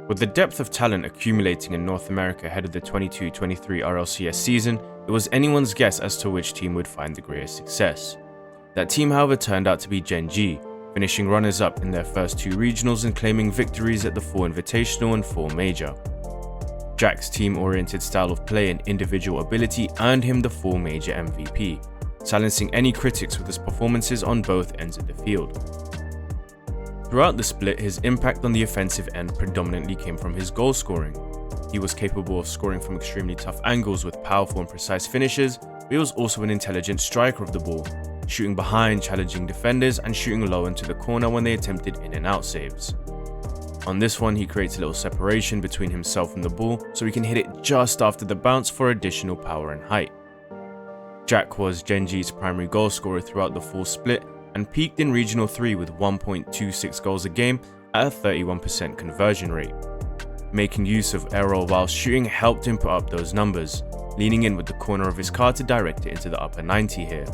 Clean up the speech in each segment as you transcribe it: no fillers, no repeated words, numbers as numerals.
With the depth of talent accumulating in North America ahead of the 22-23 RLCS season, it was anyone's guess as to which team would find the greatest success. That team, however, turned out to be Gen G, finishing runners-up in their first 2 regionals and claiming victories at the 4 Invitational and 4 Major. Jack's team-oriented style of play and individual ability earned him the 4 Major MVP, silencing any critics with his performances on both ends of the field. Throughout the split, his impact on the offensive end predominantly came from his goal scoring. He was capable of scoring from extremely tough angles with powerful and precise finishes, but he was also an intelligent striker of the ball, shooting behind challenging defenders and shooting low into the corner when they attempted in and out saves. On this one, he creates a little separation between himself and the ball so he can hit it just after the bounce for additional power and height. Jack was Gen G's primary goal scorer throughout the full split and peaked in Regional 3 with 1.26 goals a game at a 31% conversion rate. Making use of aero while shooting helped him put up those numbers, leaning in with the corner of his car to direct it into the upper 90 here.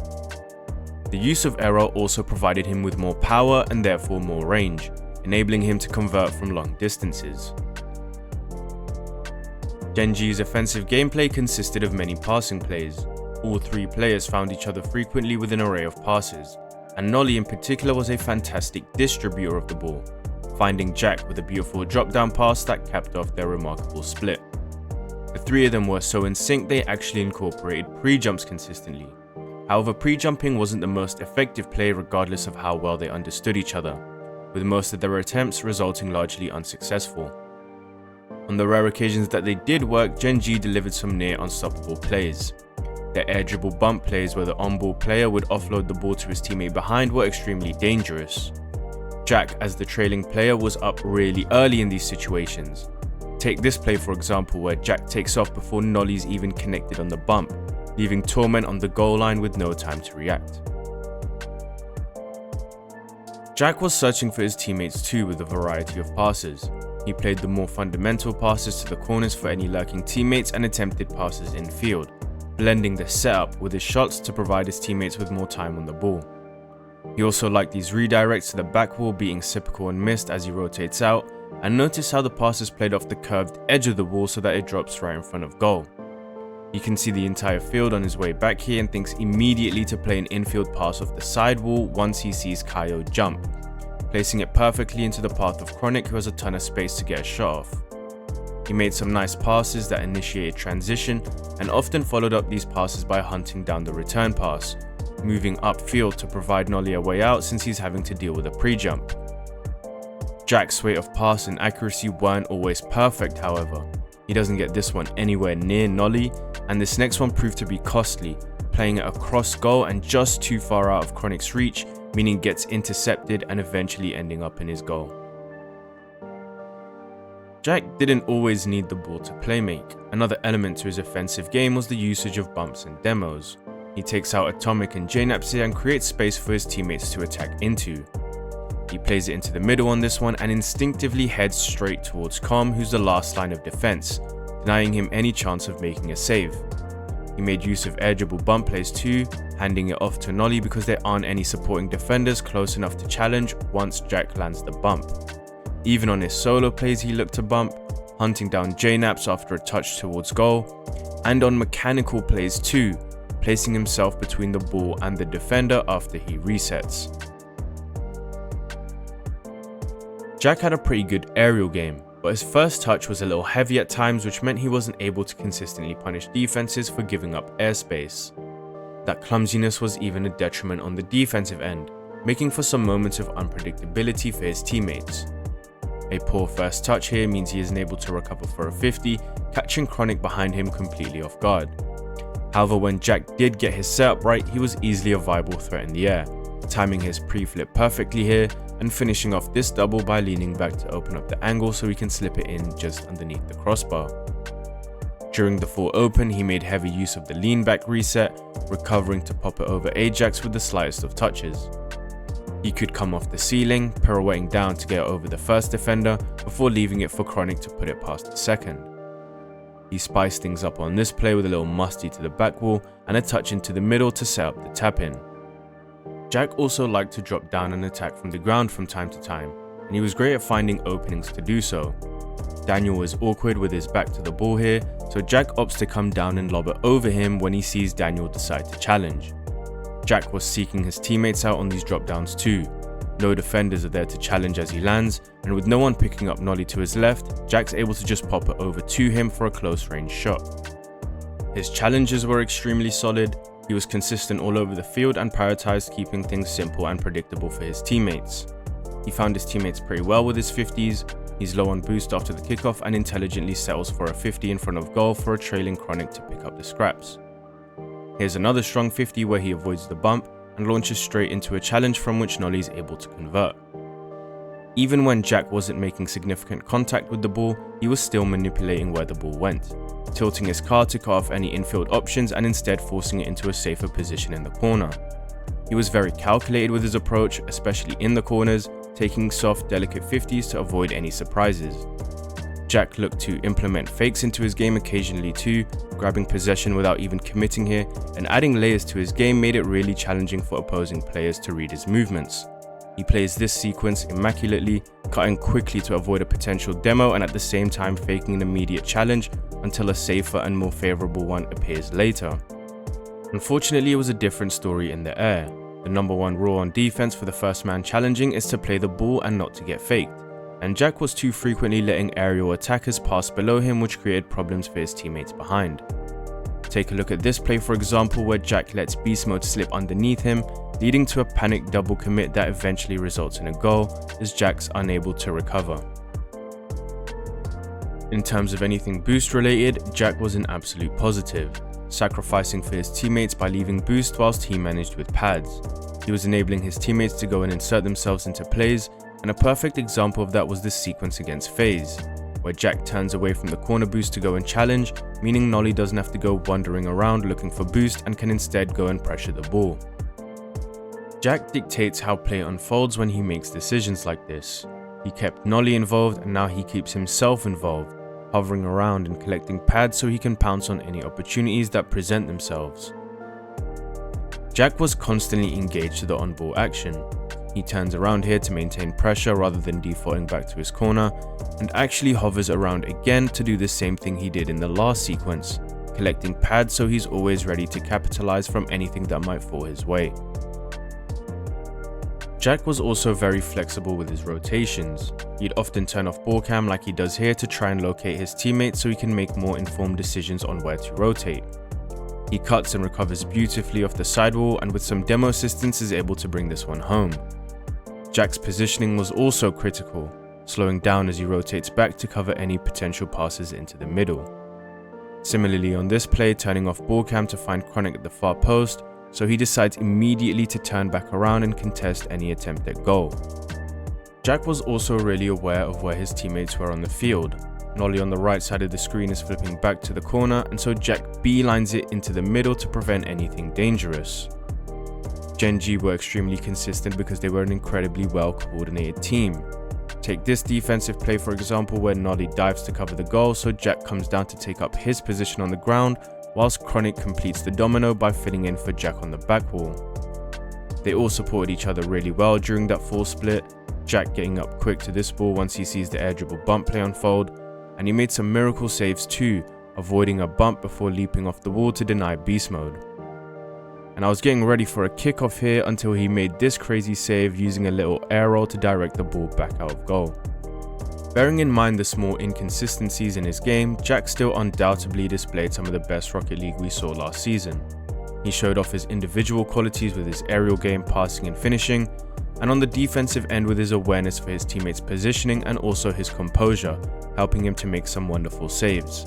The use of aero also provided him with more power and therefore more range, enabling him to convert from long distances. Gen G's offensive gameplay consisted of many passing plays. All 3 players found each other frequently with an array of passes, and Nolly in particular was a fantastic distributor of the ball, finding Jack with a beautiful drop-down pass that capped off their remarkable split. The 3 of them were so in sync they actually incorporated pre-jumps consistently. However, pre-jumping wasn't the most effective play regardless of how well they understood each other, with most of their attempts resulting largely unsuccessful. On the rare occasions that they did work, Gen G delivered some near unstoppable plays. Their air dribble bump plays where the on-ball player would offload the ball to his teammate behind were extremely dangerous. Jack, as the trailing player, was up really early in these situations. Take this play for example, where Jack takes off before Nolly's even connected on the bump, leaving Torment on the goal line with no time to react. Jack was searching for his teammates too with a variety of passes. He played the more fundamental passes to the corners for any lurking teammates and attempted passes infield, blending the setup with his shots to provide his teammates with more time on the ball. He also liked these redirects to the back wall being cyclical and missed as he rotates out, and notice how the pass is played off the curved edge of the wall so that it drops right in front of goal. You can see the entire field on his way back here and thinks immediately to play an infield pass off the side wall once he sees Kaio jump, placing it perfectly into the path of Chronic, who has a ton of space to get a shot off. He made some nice passes that initiated transition and often followed up these passes by hunting down the return pass, moving upfield to provide Nolly a way out since he's having to deal with a pre-jump. Jack's rate of pass and accuracy weren't always perfect, however. He doesn't get this one anywhere near Nolly, and this next one proved to be costly, playing it across goal and just too far out of Chronic's reach, meaning it gets intercepted and eventually ending up in his goal. Jack didn't always need the ball to playmake. Another element to his offensive game was the usage of bumps and demos. He takes out Atomic and JNaps here and creates space for his teammates to attack into. He plays it into the middle on this one and instinctively heads straight towards Com, who's the last line of defense, denying him any chance of making a save. He made use of air dribble bump plays too, handing it off to Nolly because there aren't any supporting defenders close enough to challenge once Jack lands the bump. Even on his solo plays he looked to bump, hunting down JNaps after a touch towards goal, and on mechanical plays too, placing himself between the ball and the defender after he resets. Jack had a pretty good aerial game, but his first touch was a little heavy at times, which meant he wasn't able to consistently punish defenses for giving up airspace. That clumsiness was even a detriment on the defensive end, making for some moments of unpredictability for his teammates. A poor first touch here means he isn't able to recover for a 50, catching Chronic behind him completely off guard. However, when Jack did get his setup right, he was easily a viable threat in the air, timing his pre-flip perfectly here and finishing off this double by leaning back to open up the angle so he can slip it in just underneath the crossbar. During the full open, he made heavy use of the lean back reset, recovering to pop it over Ajax with the slightest of touches. He could come off the ceiling, pirouetting down to get over the first defender before leaving it for Chronic to put it past the second. He spiced things up on this play with a little musty to the back wall and a touch into the middle to set up the tap-in. Jack also liked to drop down and attack from the ground from time to time, and he was great at finding openings to do so. Daniel is awkward with his back to the ball here, so Jack opts to come down and lob it over him when he sees Daniel decide to challenge. Jack was seeking his teammates out on these drop downs too. No defenders are there to challenge as he lands, and with no one picking up Nolly to his left, Jack's able to just pop it over to him for a close range shot. His challenges were extremely solid. He was consistent all over the field and prioritized keeping things simple and predictable for his teammates. He found his teammates pretty well with his 50s. He's low on boost after the kickoff and intelligently settles for a 50 in front of goal for a trailing Chronic to pick up the scraps. Here's another strong 50 where he avoids the bump and launches straight into a challenge from which Nolly is able to convert. Even when Jack wasn't making significant contact with the ball, he was still manipulating where the ball went, tilting his car to cut off any infield options and instead forcing it into a safer position in the corner. He was very calculated with his approach, especially in the corners, taking soft, delicate 50s to avoid any surprises. Jack looked to implement fakes into his game occasionally too, grabbing possession without even committing here, and adding layers to his game made it really challenging for opposing players to read his movements. He plays this sequence immaculately, cutting quickly to avoid a potential demo and at the same time faking an immediate challenge until a safer and more favourable one appears later. Unfortunately, it was a different story in the air. The number one rule on defense for the first man challenging is to play the ball and not to get faked, and Jack was too frequently letting aerial attackers pass below him, which created problems for his teammates behind. Take a look at this play for example, where Jack lets beast mode slip underneath him, leading to a panicked double commit that eventually results in a goal, as Jack's unable to recover. In terms of anything boost related, Jack was an absolute positive, sacrificing for his teammates by leaving boost whilst he managed with pads. He was enabling his teammates to go and insert themselves into plays, and a perfect example of that was this sequence against FaZe, where Jack turns away from the corner boost to go and challenge, meaning Nolly doesn't have to go wandering around looking for boost and can instead go and pressure the ball. Jack dictates how play unfolds when he makes decisions like this. He kept Nolly involved and now he keeps himself involved, hovering around and collecting pads so he can pounce on any opportunities that present themselves. Jack was constantly engaged to the on-ball action. He turns around here to maintain pressure rather than defaulting back to his corner, and actually hovers around again to do the same thing he did in the last sequence, collecting pads so he's always ready to capitalize from anything that might fall his way. Jack was also very flexible with his rotations. He'd often turn off ball cam like he does here to try and locate his teammates so he can make more informed decisions on where to rotate. He cuts and recovers beautifully off the sidewall, and with some demo assistance is able to bring this one home. Jack's positioning was also critical, slowing down as he rotates back to cover any potential passes into the middle. Similarly on this play, turning off ball cam to find Chronic at the far post, so he decides immediately to turn back around and contest any attempt at goal. Jack was also really aware of where his teammates were on the field. Nolly on the right side of the screen is flipping back to the corner, and so Jack beelines it into the middle to prevent anything dangerous. Gen G were extremely consistent because they were an incredibly well coordinated team. Take this defensive play for example, where Nolly dives to cover the goal, so Jack comes down to take up his position on the ground, whilst Chronic completes the domino by filling in for Jack on the back wall. They all supported each other really well during that full split, Jack getting up quick to this ball once he sees the air dribble bump play unfold, and he made some miracle saves too, avoiding a bump before leaping off the wall to deny beast mode. And I was getting ready for a kickoff here until he made this crazy save using a little air roll to direct the ball back out of goal. Bearing in mind the small inconsistencies in his game, Jack still undoubtedly displayed some of the best Rocket League we saw last season. He showed off his individual qualities with his aerial game, passing and finishing, and on the defensive end with his awareness for his teammates' positioning and also his composure, helping him to make some wonderful saves.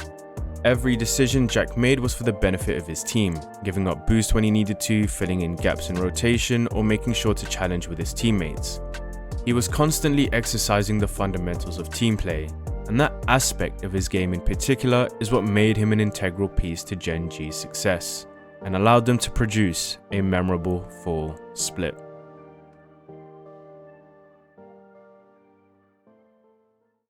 Every decision Jack made was for the benefit of his team, giving up boost when he needed to, filling in gaps in rotation, or making sure to challenge with his teammates. He was constantly exercising the fundamentals of team play, and that aspect of his game in particular is what made him an integral piece to Gen G's success, and allowed them to produce a memorable full split.